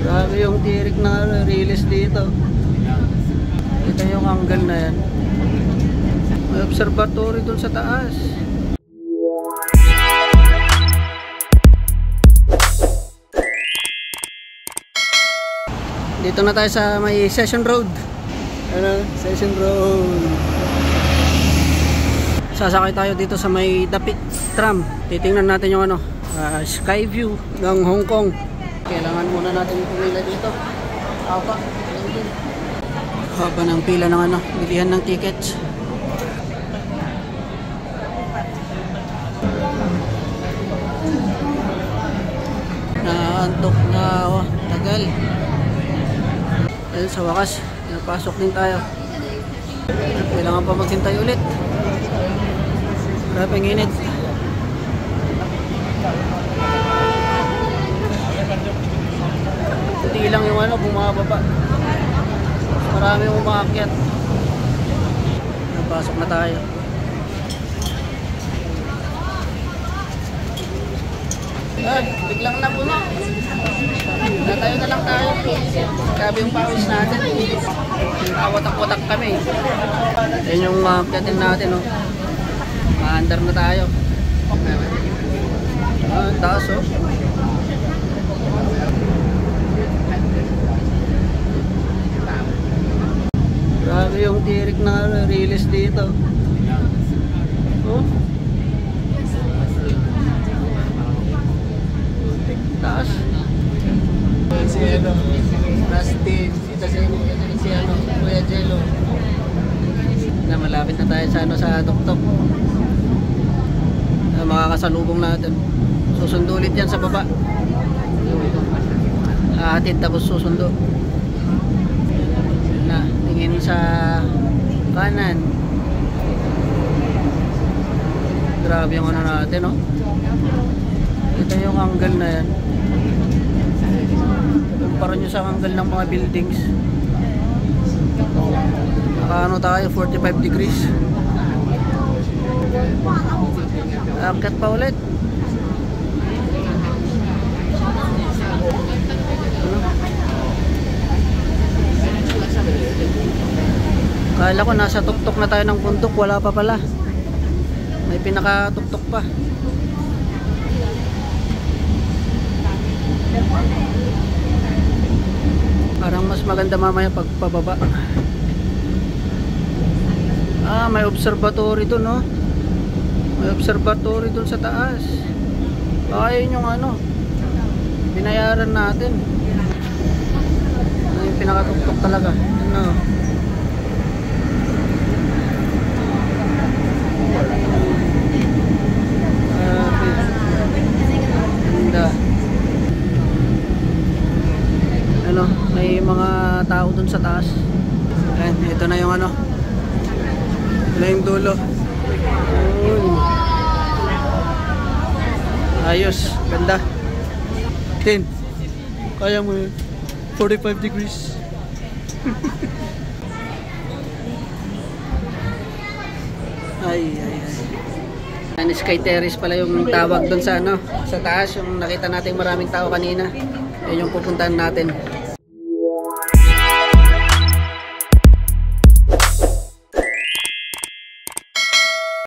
Grabe yung tirik na release dito. Ito yung angle na yan. May observatory dun sa taas. Dito na tayo sa may Session Road. Ano? Session Road. Sasakay tayo dito sa may Dapit Tram. Titingnan natin yung ano, sky view ng Hong Kong. Kailangan muna natin pumila dito. Haba. Haba ng pila ng ano, bilihan ng tickets. Naantok na ako. Tagal. Ayun, sa wakas, napasok din tayo. Kailangan pa maghintay ulit. Grabe ang init. Hindi lang yung ano, bumababa. Marami yung umaakyat. Napasok na tayo. Ay, biglang napuno. Natayo na lang tayo. Grabe yung pawis natin. Awatak-watak kami. Yan yung umakyatin natin, no? Maandar na tayo. Taas, oh. Grabe yung tirik na release dito. Oh. Taas. Si ano, Rustin, ito si ano, Kuya Jello. Na malapit na tayo sa ano, sa tuktok. Makakasalubong natin. Susundo ulit yan sa baba. Aatid tapos susundo. Na, tingin sa kanan. Grabe yung ano natin, no? Ito yung angle na yan. Kumpara nyo sa angle ng mga buildings. Nakaano tayo, 45 degrees. Akit pa ulit. Kala ko nasa tuktok na tayo ng bundok, wala pa pala. May pinakatuktok pa. Parang mas maganda mamaya pagpababa. May observatory doon, no? May observatory doon sa taas. Ayun yung ano, binayaran natin. Yung pinakatuktok talaga. Ano? Ano, may mga tao dun sa taas. Ayan, ito na yung ano, ito na yung dulo. Ayos, ganda. 10. Kaya mo yun. 45 degrees. Ay. Sky Terrace pala yung tawag dun sa ano, sa taas, yung nakita natin maraming tao kanina. Yun yung pupuntahan natin.